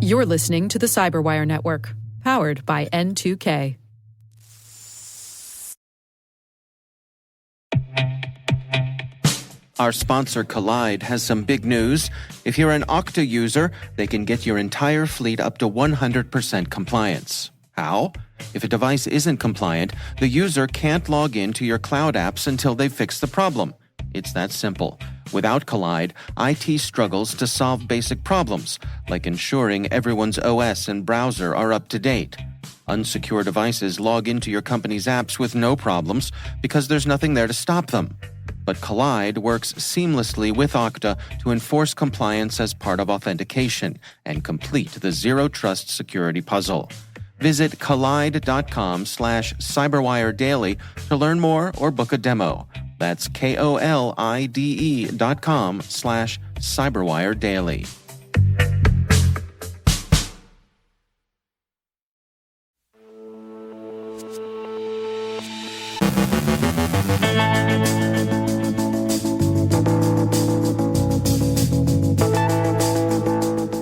You're listening to the CyberWire Network, powered by N2K. Our sponsor, Collide, has some big news. If you're an Okta user, they can get your entire fleet up to 100% compliance. How? If a device isn't compliant, the user can't log into your cloud apps until they fix the problem. It's that simple. Without Collide, IT struggles to solve basic problems, like ensuring everyone's OS and browser are up to date. Unsecure devices log into your company's apps with no problems because there's nothing there to stop them. But Collide works seamlessly with Okta to enforce compliance as part of authentication and complete the Zero Trust security puzzle. Visit collide.com/CyberWire Daily to learn more or book a demo. That's KOLIDE.com/CyberWire Daily.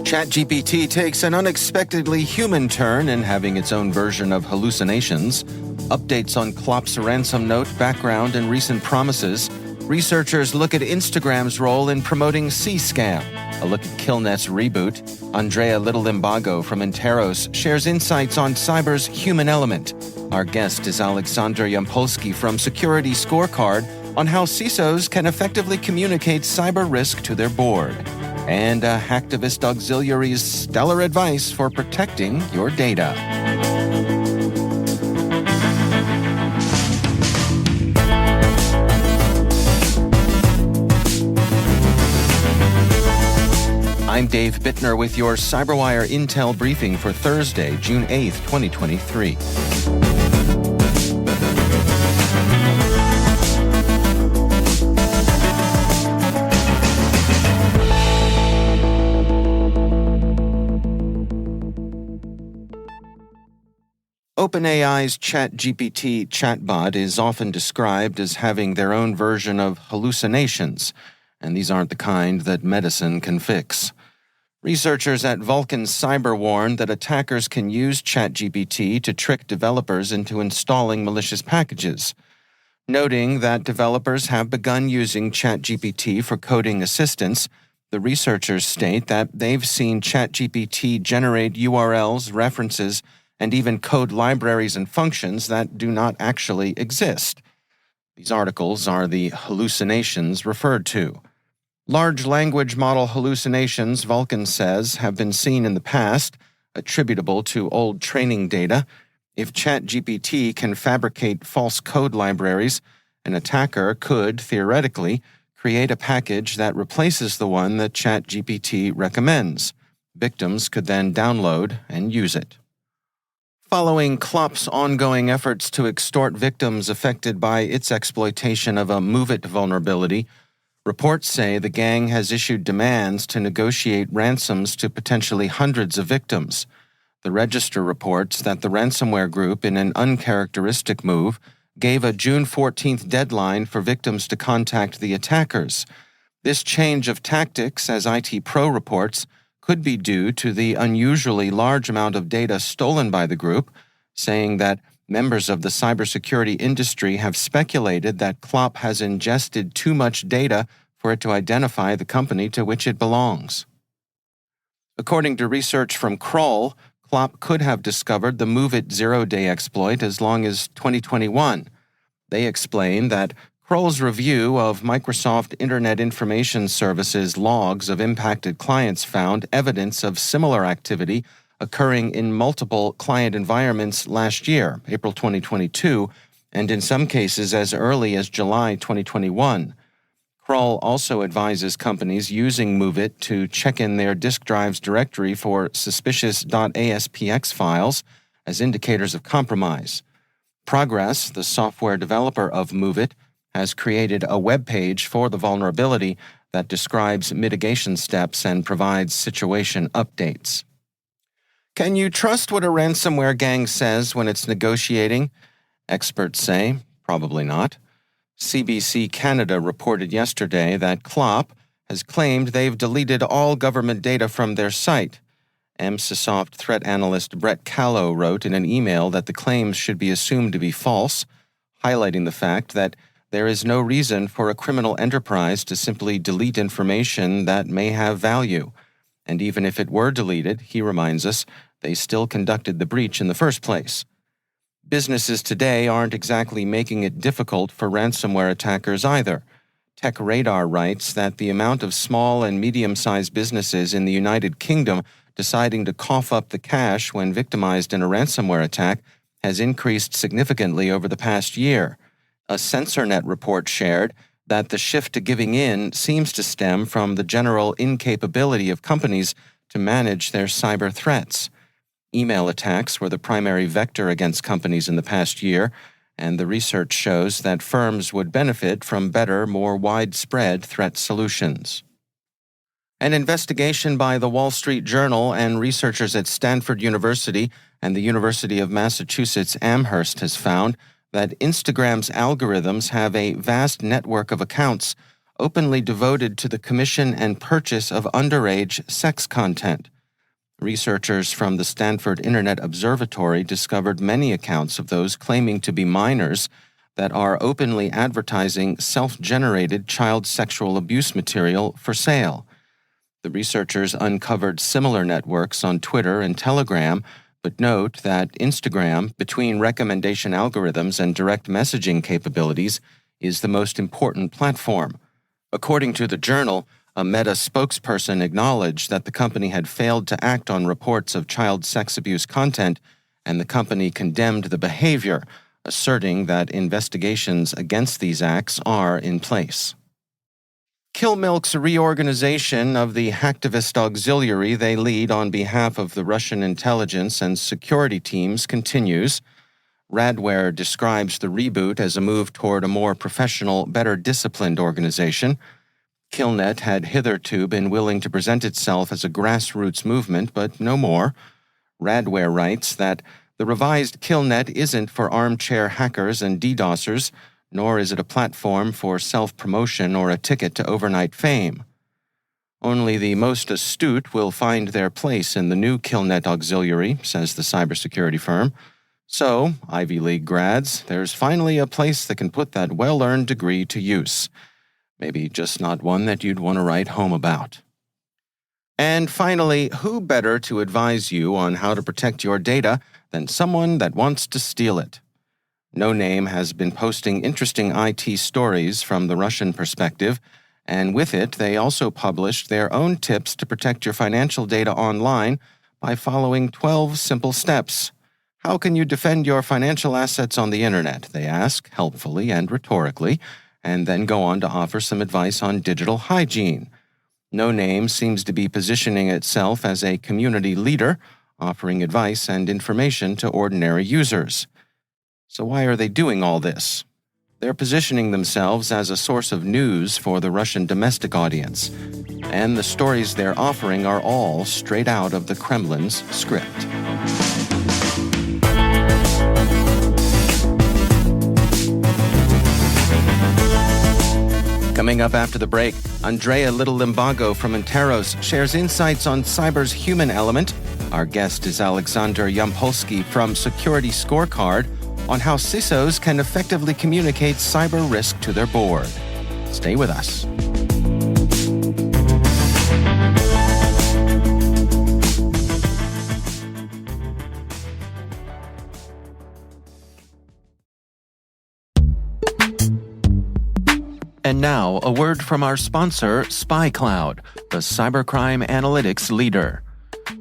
ChatGPT takes an unexpectedly human turn in having its own version of hallucinations. Updates on Clop's ransom note, background, and recent promises. Researchers look at Instagram's role in promoting C-Scam. A look at Killnet's reboot. Andrea Little-Limbago from Interos shares insights on cyber's human element. Our guest is Alexander Yampolsky from Security Scorecard on how CISOs can effectively communicate cyber risk to their board. And Hacktivist Auxiliary's stellar advice for protecting your data. I'm Dave Bittner with your CyberWire Intel briefing for Thursday, June 8th, 2023. OpenAI's ChatGPT chatbot is often described as having their own version of hallucinations, and these aren't the kind that medicine can fix. Researchers at Vulcan warn that attackers can use ChatGPT to trick developers into installing malicious packages. Noting that developers have begun using ChatGPT for coding assistance, the researchers state that they've seen ChatGPT generate URLs, references, and even code libraries and functions that do not actually exist. These articles are the hallucinations referred to. Large language model hallucinations, Vulcan says, have been seen in the past, attributable to old training data. If ChatGPT can fabricate false code libraries, an attacker could, theoretically, create a package that replaces the one that ChatGPT recommends. Victims could then download and use it. Following Clop's ongoing efforts to extort victims affected by its exploitation of a MOVEit vulnerability, reports say the gang has issued demands to negotiate ransoms to potentially hundreds of victims. The Register reports that the ransomware group, in an uncharacteristic move, gave a June 14th deadline for victims to contact the attackers. This change of tactics, as ITpro reports, could be due to the unusually large amount of data stolen by the group, saying that members of the cybersecurity industry have speculated that Clop has ingested too much data for it to identify the company to which it belongs. According to research from Kroll, Clop could have discovered the MOVEit zero-day exploit as long as 2021. They explain that Kroll's review of Microsoft Internet Information Services logs of impacted clients found evidence of similar activity occurring in multiple client environments last year, April 2022, and in some cases as early as July 2021. Kroll also advises companies using MOVEit to check in their disk drive's directory for suspicious .aspx files as indicators of compromise. Progress, the software developer of MOVEit, has created a web page for the vulnerability that describes mitigation steps and provides situation updates. Can you trust what a ransomware gang says when it's negotiating? Experts say, probably not. CBC Canada reported yesterday that Clop has claimed they've deleted all government data from their site. MSISoft threat analyst Brett Callow wrote in an email that the claims should be assumed to be false, highlighting the fact that there is no reason for a criminal enterprise to simply delete information that may have value. And even if it were deleted, he reminds us, they still conducted the breach in the first place. Businesses today aren't exactly making it difficult for ransomware attackers either. TechRadar writes that the amount of small and medium-sized businesses in the United Kingdom deciding to cough up the cash when victimized in a ransomware attack has increased significantly over the past year. A CensorNet report shared that the shift to giving in seems to stem from the general incapability of companies to manage their cyber threats. Email attacks were the primary vector against companies in the past year, and the research shows that firms would benefit from better, more widespread threat solutions. An investigation by the Wall Street Journal and researchers at Stanford University and the University of Massachusetts Amherst has found that Instagram's algorithms have a vast network of accounts openly devoted to the commission and purchase of underage sex content. Researchers from the Stanford Internet Observatory discovered many accounts of those claiming to be minors that are openly advertising self-generated child sexual abuse material for sale. The researchers uncovered similar networks on Twitter and Telegram, but note that Instagram, between recommendation algorithms and direct messaging capabilities, is the most important platform. According to the journal, a Meta spokesperson acknowledged that the company had failed to act on reports of child sex abuse content, and the company condemned the behavior, asserting that investigations against these acts are in place. Killmilk's reorganization of the hacktivist auxiliary they lead on behalf of the Russian intelligence and security teams continues. Radware describes the reboot as a move toward a more professional, better disciplined organization. Killnet had hitherto been willing to present itself as a grassroots movement, but no more. Radware writes that the revised Killnet isn't for armchair hackers and DDoSers, nor is it a platform for self-promotion or a ticket to overnight fame. Only the most astute will find their place in the new Killnet auxiliary, says the cybersecurity firm. So, Ivy League grads, there's finally a place that can put that well-earned degree to use. Maybe just not one that you'd want to write home about. And finally, who better to advise you on how to protect your data than someone that wants to steal it? No Name has been posting interesting IT stories from the Russian perspective, and with it, they also published their own tips to protect your financial data online by following 12 simple steps. How can you defend your financial assets on the internet? They ask, helpfully and rhetorically, and then go on to offer some advice on digital hygiene. No Name seems to be positioning itself as a community leader, offering advice and information to ordinary users. So why are they doing all this? They're positioning themselves as a source of news for the Russian domestic audience, and the stories they're offering are all straight out of the Kremlin's script. Coming up after the break, Andrea Little-Limbago from Interos shares insights on cyber's human element. Our guest is Alexander Yampolsky from Security Scorecard on how CISOs can effectively communicate cyber risk to their board. Stay with us. And now, a word from our sponsor, SpyCloud, the cybercrime analytics leader.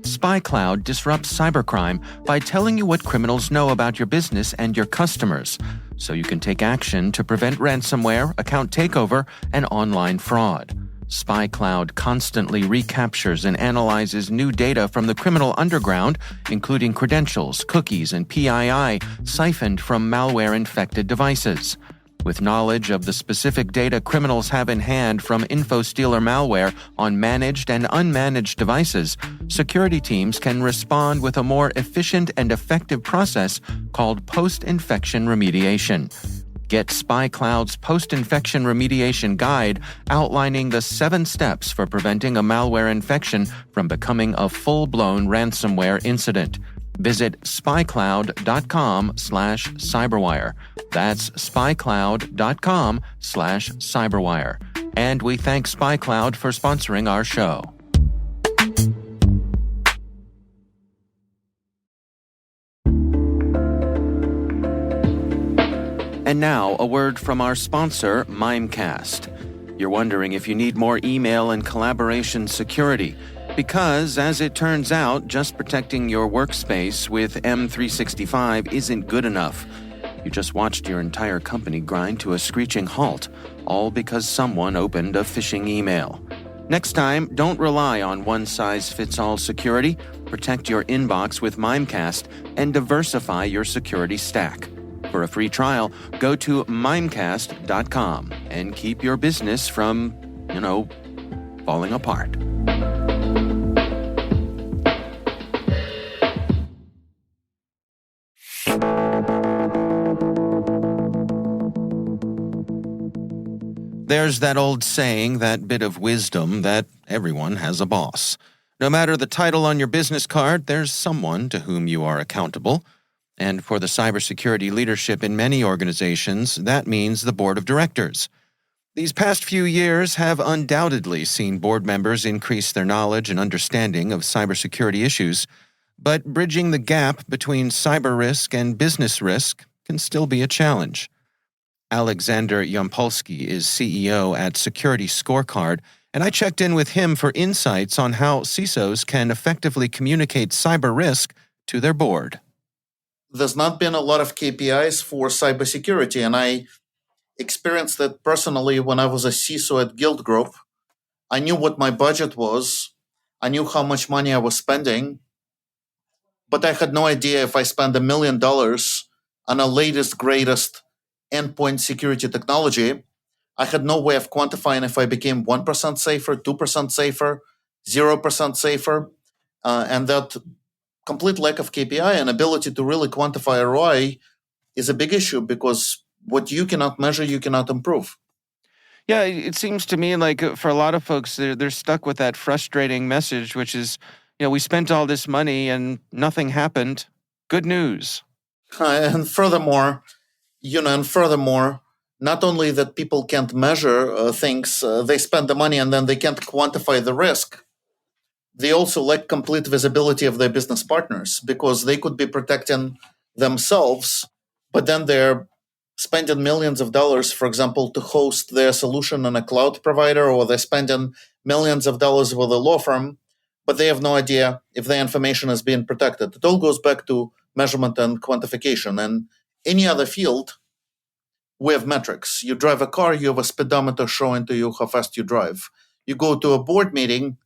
SpyCloud disrupts cybercrime by telling you what criminals know about your business and your customers, so you can take action to prevent ransomware, account takeover, and online fraud. SpyCloud constantly recaptures and analyzes new data from the criminal underground, including credentials, cookies, and PII siphoned from malware-infected devices. With knowledge of the specific data criminals have in hand from InfoStealer malware on managed and unmanaged devices, security teams can respond with a more efficient and effective process called post-infection remediation. Get SpyCloud's post-infection remediation guide outlining the 7 steps for preventing a malware infection from becoming a full-blown ransomware incident. Visit spycloud.com/cyberwire. That's spycloud.com/cyberwire. And we thank SpyCloud for sponsoring our show. And now, a word from our sponsor, Mimecast. You're wondering if you need more email and collaboration security. Because, as it turns out, just protecting your workspace with M365 isn't good enough. You just watched your entire company grind to a screeching halt, all because someone opened a phishing email. Next time, don't rely on one-size-fits-all security. Protect your inbox with Mimecast and diversify your security stack. For a free trial, go to mimecast.com and keep your business from, falling apart. There's that old saying, that bit of wisdom, that everyone has a boss. No matter the title on your business card, there's someone to whom you are accountable. And for the cybersecurity leadership in many organizations, that means the board of directors. These past few years have undoubtedly seen board members increase their knowledge and understanding of cybersecurity issues, but bridging the gap between cyber risk and business risk can still be a challenge. Alexander Yampolsky is CEO at Security Scorecard, and I checked in with him for insights on how CISOs can effectively communicate cyber risk to their board. There's not been a lot of KPIs for cybersecurity, and I experienced that personally when I was a CISO at Guild Group. I knew what my budget was, I knew how much money I was spending, but I had no idea if I spent $1 million on a latest, greatest endpoint security technology. I had no way of quantifying if I became 1% safer, 2% safer, 0% safer, and that complete lack of KPI and ability to really quantify ROI is a big issue, because what you cannot measure, you cannot improve. Yeah, it seems to me like for a lot of folks, they're stuck with that frustrating message, which is, we spent all this money and nothing happened. Good news. And furthermore, not only that people can't measure things, they spend the money and then they can't quantify the risk. They also lack complete visibility of their business partners, because they could be protecting themselves, but then they're spending millions of dollars, for example, to host their solution on a cloud provider, or they're spending millions of dollars with a law firm, but they have no idea if their information is being protected. It all goes back to measurement and quantification. And any other field, we have metrics. You drive a car, you have a speedometer showing to you how fast you drive. You go to a board meeting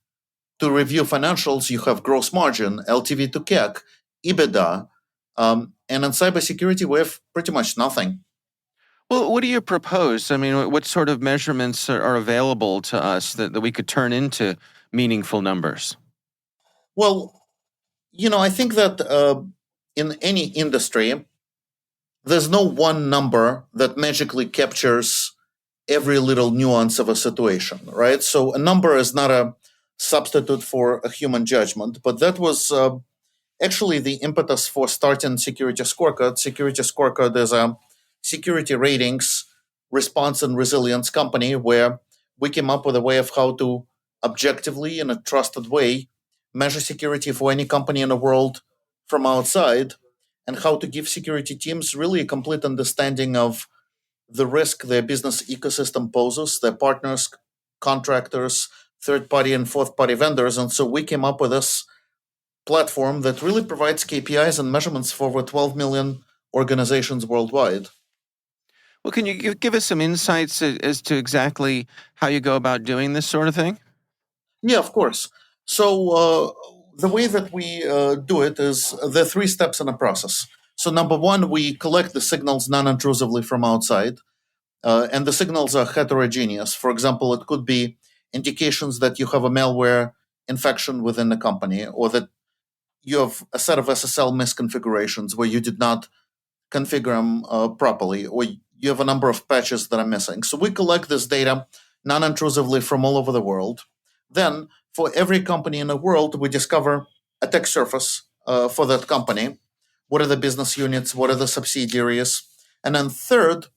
to review financials, you have gross margin, LTV to CAC, EBITDA, and in cybersecurity, we have pretty much nothing. Well, what do you propose? I mean, what sort of measurements are available to us that we could turn into meaningful numbers? Well, I think that in any industry, there's no one number that magically captures every little nuance of a situation, right? So a number is not a substitute for a human judgment, but that was actually the impetus for starting Security Scorecard. Security Scorecard is a security ratings, response, and resilience company where we came up with a way of how to objectively, in a trusted way, measure security for any company in the world from outside, and how to give security teams really a complete understanding of the risk their business ecosystem poses, their partners, contractors, third-party and fourth-party vendors. And so we came up with this platform that really provides KPIs and measurements for over 12 million organizations worldwide. Well, can you give us some insights as to exactly how you go about doing this sort of thing? Yeah, of course. So the way that we do it is there are 3 steps in the process. So number 1, we collect the signals non-intrusively from outside, and the signals are heterogeneous. For example, it could be indications that you have a malware infection within the company, or that you have a set of SSL misconfigurations where you did not configure them properly, or you have a number of patches that are missing. So we collect this data non-intrusively from all over the world. Then, for every company in the world, we discover attack surface for that company. What are the business units? What are the subsidiaries? And then third,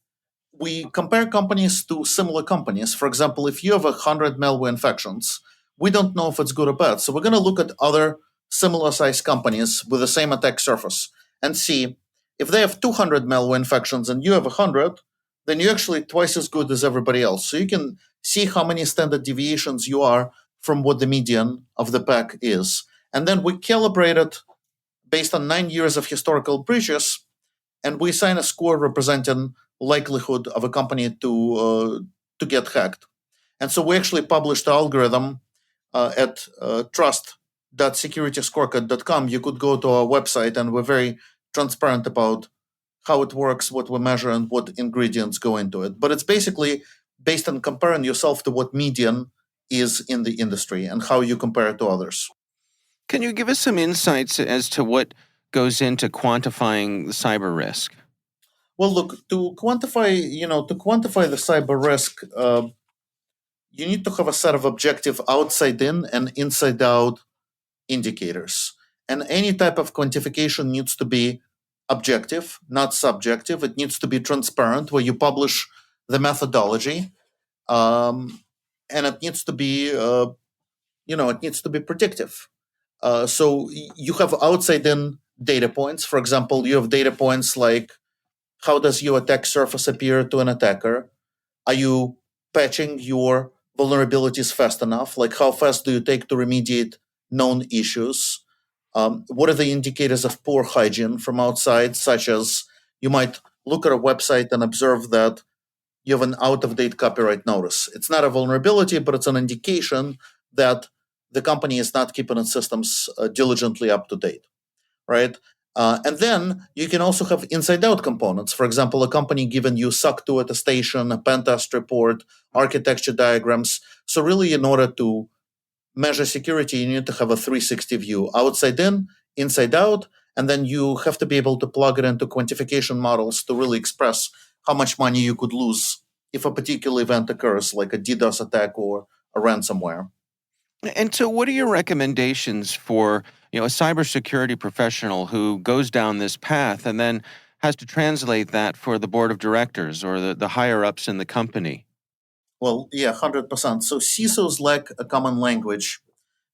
we compare companies to similar companies. For example, if you have 100 malware infections, we don't know if it's good or bad. So we're going to look at other similar sized companies with the same attack surface and see if they have 200 malware infections and you have 100, then you're actually twice as good as everybody else. So you can see how many standard deviations you are from what the median of the pack is. And then we calibrate it based on 9 years of historical breaches, and we assign a score representing likelihood of a company to get hacked. And so we actually published the algorithm at trust.securityscorecard.com. You could go to our website, and we're very transparent about how it works, what we measure, and what ingredients go into it. But it's basically based on comparing yourself to what median is in the industry and how you compare it to others. Can you give us some insights as to what goes into quantifying the cyber risk? Well, look, to quantify the cyber risk, you need to have a set of objective outside in and inside out indicators. And any type of quantification needs to be objective, not subjective. It needs to be transparent, where you publish the methodology, and it needs to be, predictive. So you have outside in data points. For example, you have data points like, how does your attack surface appear to an attacker? Are you patching your vulnerabilities fast enough? Like, how fast do you take to remediate known issues? What are the indicators of poor hygiene from outside, such as you might look at a website and observe that you have an out-of-date copyright notice. It's not a vulnerability, but it's an indication that the company is not keeping its systems diligently up to date, right? And then you can also have inside-out components. For example, a company giving you SOC 2 attestation, a pen test report, architecture diagrams. So really, in order to measure security, you need to have a 360 view, outside in, inside out, and then you have to be able to plug it into quantification models to really express how much money you could lose if a particular event occurs, like a DDoS attack or a ransomware. And so what are your recommendations for, a cybersecurity professional who goes down this path and then has to translate that for the board of directors or the higher ups in the company? Well, yeah, 100%. So CISOs lack a common language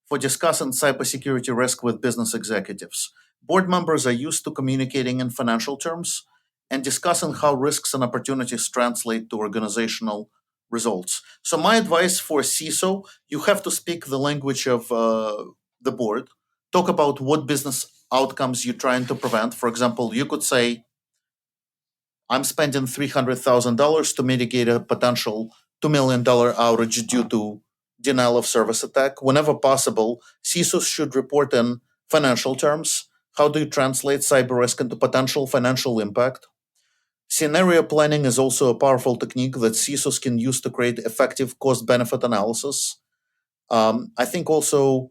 for discussing cybersecurity risk with business executives. Board members are used to communicating in financial terms and discussing how risks and opportunities translate to organizational results. So my advice for CISO, you have to speak the language of the board. Talk about what business outcomes you're trying to prevent. For example, you could say, I'm spending $300,000 to mitigate a potential $2 million outage due to denial of service attack. Whenever possible, CISOs should report in financial terms. How do you translate cyber risk into potential financial impact? Scenario planning is also a powerful technique that CISOs can use to create effective cost-benefit analysis. I think also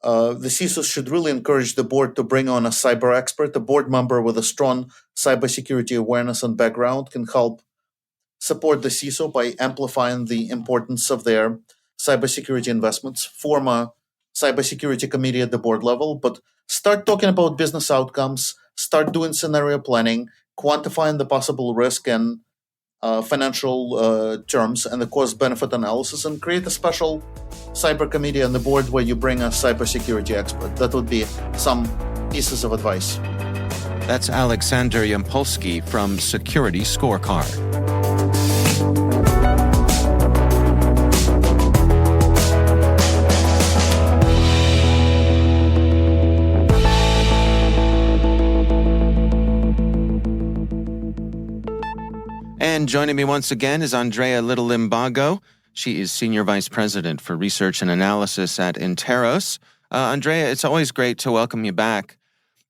the CISOs should really encourage the board to bring on a cyber expert. A board member with a strong cybersecurity awareness and background can help support the CISO by amplifying the importance of their cybersecurity investments. Form a cybersecurity committee at the board level, but start talking about business outcomes, start doing scenario planning, quantifying the possible risk and financial terms and the cost benefit analysis, and create a special cyber committee on the board where you bring a cybersecurity expert. That would be some pieces of advice. That's Alexander Yampolsky from Security Scorecard. And joining me once again is Andrea Little-Limbago. She is Senior Vice President for Research and Analysis at Interos. Andrea, it's always great to welcome you back.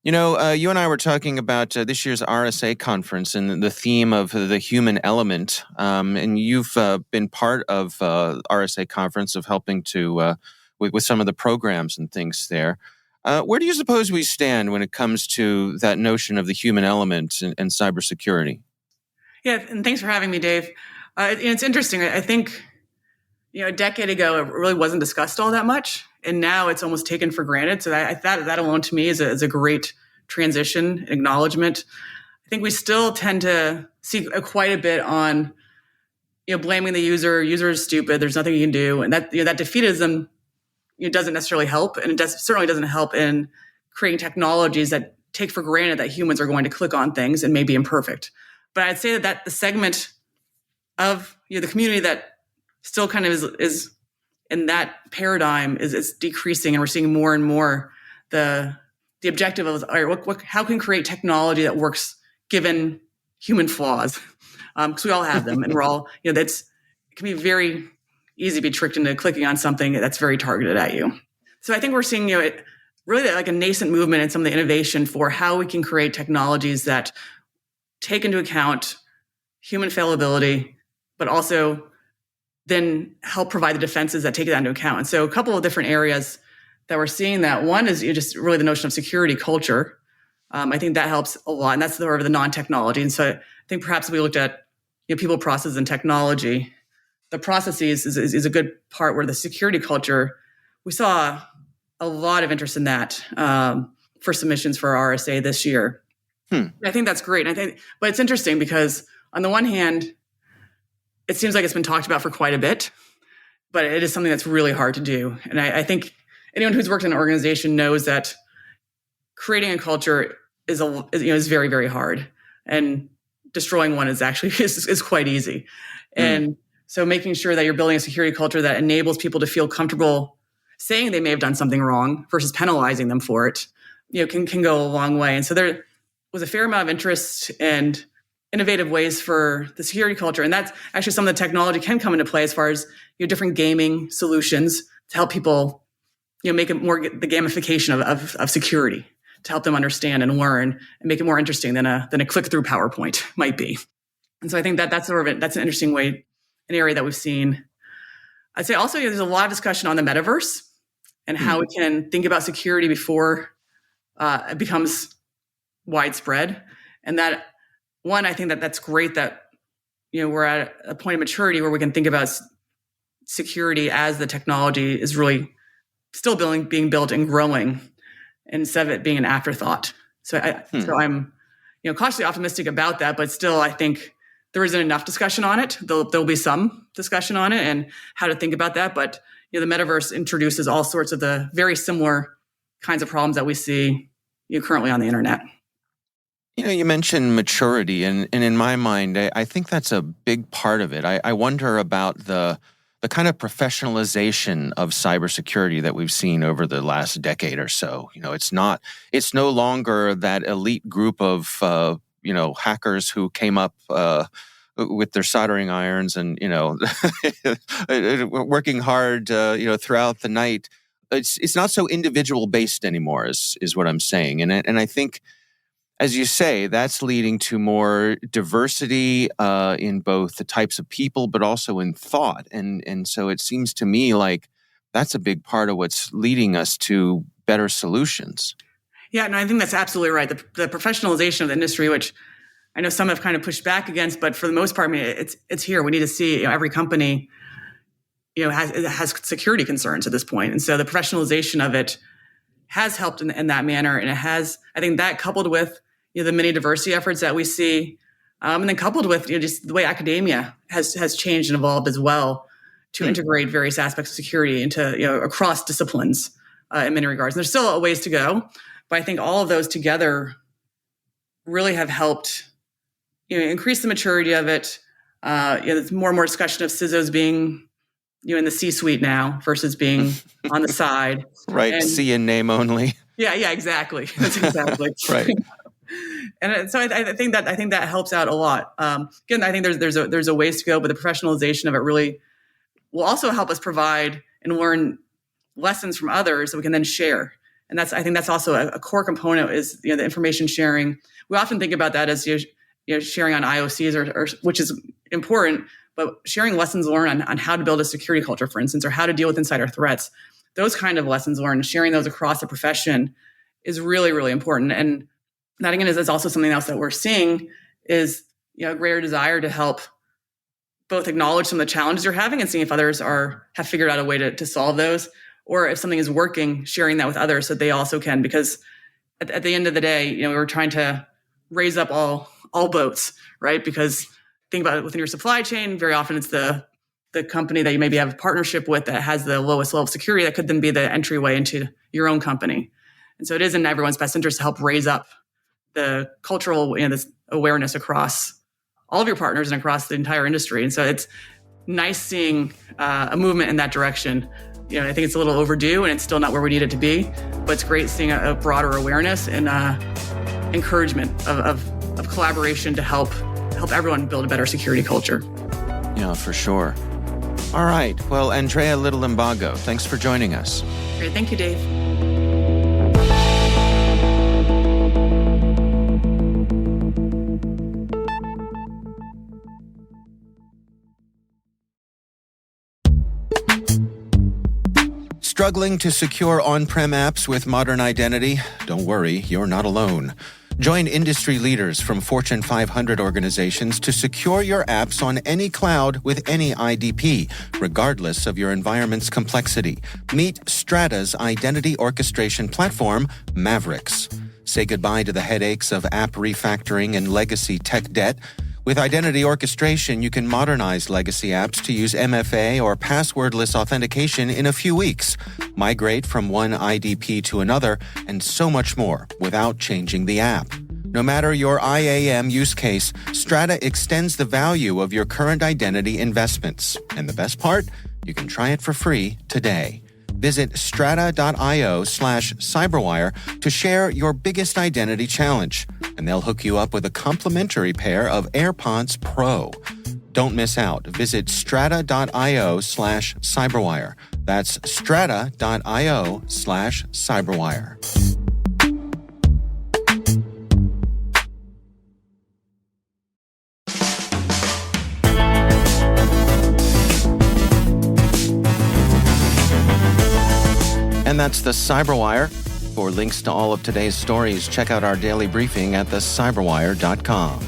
You and I were talking about this year's RSA conference and the theme of the human element. And you've been part of RSA conference of helping to with some of the programs and things there. Where do you suppose we stand when it comes to that notion of the human element and cybersecurity? Yeah, and thanks for having me, Dave. It's interesting. I think, a decade ago, it really wasn't discussed all that much, and now it's almost taken for granted. So that alone to me is a great transition, acknowledgement. I think we still tend to see quite a bit on, blaming the user. User is stupid. There's nothing you can do, and that that defeatism doesn't necessarily help, and it certainly doesn't help in creating technologies that take for granted that humans are going to click on things and may be imperfect. But I'd say that the segment of the community that still kind of is in that paradigm is decreasing, and we're seeing more and more the objective of, all right, how can we create technology that works given human flaws? Because we all have them, and we're all it can be very easy to be tricked into clicking on something that's very targeted at you. So I think we're seeing it really like a nascent movement in some of the innovation for how we can create technologies that take into account human fallibility, but also then help provide the defenses that take that into account. And so a couple of different areas that we're seeing that. One is just really the notion of security culture. I think that helps a lot, and that's sort of the non-technology. And so I think perhaps if we looked at people, processes, and technology, the processes is a good part where the security culture, we saw a lot of interest in that for submissions for our RSA this year. I think that's great. But it's interesting because on the one hand, it seems like it's been talked about for quite a bit, but it is something that's really hard to do. And I think anyone who's worked in an organization knows that creating a culture is very, very hard, and destroying one is actually is quite easy. And so making sure that you're building a security culture that enables people to feel comfortable saying they may have done something wrong versus penalizing them for it, can go a long way. And so there was a fair amount of interest and innovative ways for the security culture. And that's actually some of the technology can come into play as far as different gaming solutions to help people make it more the gamification of security, to help them understand and learn and make it more interesting than a click-through PowerPoint might be. And so I think that's an interesting way, an area that we've seen. I'd say also there's a lot of discussion on the metaverse and how we can think about security before it becomes widespread. And that one, I think that's great that we're at a point of maturity where we can think about security as the technology is really still being built and growing, instead of it being an afterthought. So I'm cautiously optimistic about that, but still I think there isn't enough discussion on it. There'll be some discussion on it and how to think about that, but the metaverse introduces all sorts of the very similar kinds of problems that we see currently on the internet. You mentioned maturity, and in my mind, I think that's a big part of it. I wonder about the kind of professionalization of cybersecurity that we've seen over the last decade or so. It's no longer that elite group of hackers who came up with their soldering irons and working hard throughout the night. It's not so individual based anymore, is what I'm saying, and I think, as you say, that's leading to more diversity in both the types of people, but also in thought. And so it seems to me like that's a big part of what's leading us to better solutions. Yeah, no, I think that's absolutely right. The professionalization of the industry, which I know some have kind of pushed back against, but for the most part, it's here. We need to see every company has security concerns at this point. And so the professionalization of it has helped in that manner. And it has, I think that coupled with the many diversity efforts that we see, and then coupled with just the way academia has changed and evolved as well to integrate various aspects of security into across disciplines in many regards. And there's still a ways to go, but I think all of those together really have helped increase the maturity of it. There's more and more discussion of CISOs being in the C-suite now versus being on the side. Right, and C in name only. Yeah, exactly. That's exactly right. And so I think that helps out a lot. Again, I think there's a ways to go, but the professionalization of it really will also help us provide and learn lessons from others that we can then share. And I think that's also a core component is the information sharing. We often think about that as sharing on IOCs, or which is important, but sharing lessons learned on how to build a security culture, for instance, or how to deal with insider threats. Those kind of lessons learned, sharing those across the profession is really, really important. And that, again, is also something else that we're seeing is a greater desire to help both acknowledge some of the challenges you're having and seeing if others have figured out a way to solve those, or if something is working, sharing that with others so they also can. Because at the end of the day, we're trying to raise up all boats, right? Because think about it, within your supply chain, very often it's the company that you maybe have a partnership with that has the lowest level of security that could then be the entryway into your own company. And so it is in everyone's best interest to help raise up the cultural this awareness across all of your partners and across the entire industry. And so it's nice seeing a movement in that direction. I think it's a little overdue and it's still not where we need it to be, but it's great seeing a broader awareness and encouragement of collaboration to help everyone build a better security culture. Yeah, for sure. All right. Well, Andrea Little-Imbago, thanks for joining us. Great. Thank you, Dave. Struggling to secure on-prem apps with modern identity? Don't worry, you're not alone. Join industry leaders from Fortune 500 organizations to secure your apps on any cloud with any IDP, regardless of your environment's complexity. Meet Strata's identity orchestration platform, Mavericks. Say goodbye to the headaches of app refactoring and legacy tech debt. With identity orchestration, you can modernize legacy apps to use MFA or passwordless authentication in a few weeks, migrate from one IDP to another, and so much more without changing the app. No matter your IAM use case, Strata extends the value of your current identity investments. And the best part? You can try it for free today. Visit strata.io/cyberwire to share your biggest identity challenge, and they'll hook you up with a complimentary pair of AirPods Pro. Don't miss out. Visit strata.io/cyberwire. That's strata.io/cyberwire. And that's the CyberWire. For links to all of today's stories, check out our daily briefing at thecyberwire.com.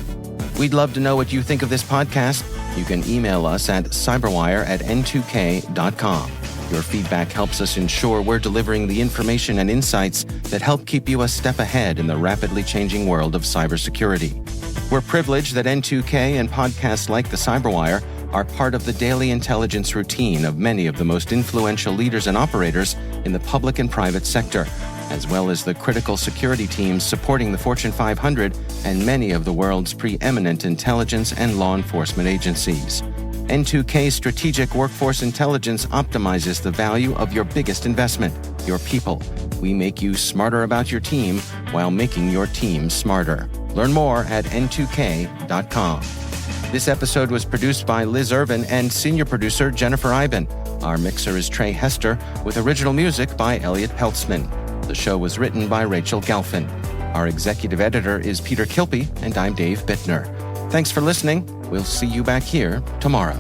We'd love to know what you think of this podcast. You can email us at cyberwire@n2k.com. Your feedback helps us ensure we're delivering the information and insights that help keep you a step ahead in the rapidly changing world of cybersecurity. We're privileged that N2K and podcasts like the CyberWire are part of the daily intelligence routine of many of the most influential leaders and operators in the public and private sector, as well as the critical security teams supporting the Fortune 500 and many of the world's preeminent intelligence and law enforcement agencies. N2K's strategic workforce intelligence optimizes the value of your biggest investment, your people. We make you smarter about your team while making your team smarter. Learn more at n2k.com. This episode was produced by Liz Irvin and senior producer Jennifer Iben. Our mixer is Trey Hester, with original music by Elliot Peltzman. The show was written by Rachel Galfin. Our executive editor is Peter Kilpie, and I'm Dave Bittner. Thanks for listening. We'll see you back here tomorrow.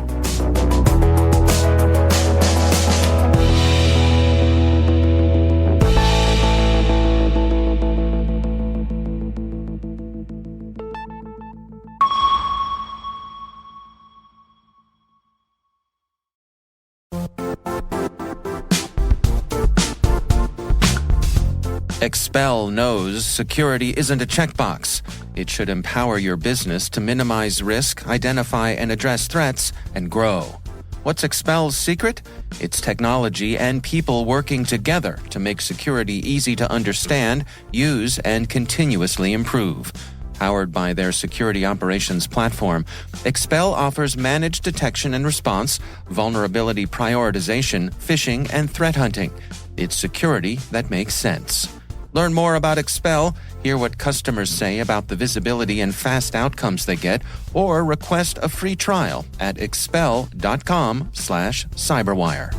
Expel knows security isn't a checkbox. It should empower your business to minimize risk, identify and address threats, and grow. What's Expel's secret? It's technology and people working together to make security easy to understand, use, and continuously improve. Powered by their security operations platform, Expel offers managed detection and response, vulnerability prioritization, phishing, and threat hunting. It's security that makes sense. Learn more about Expel, hear what customers say about the visibility and fast outcomes they get, or request a free trial at expel.com/cyberwire.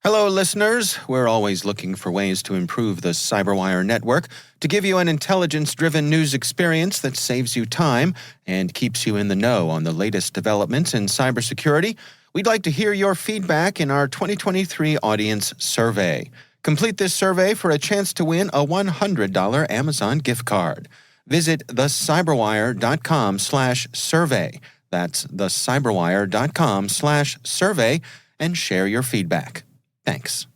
Hello, listeners. We're always looking for ways to improve the CyberWire network to give you an intelligence-driven news experience that saves you time and keeps you in the know on the latest developments in cybersecurity. We'd like to hear your feedback in our 2023 audience survey. Complete this survey for a chance to win a $100 Amazon gift card. Visit thecyberwire.com/survey. That's thecyberwire.com/survey and share your feedback. Thanks.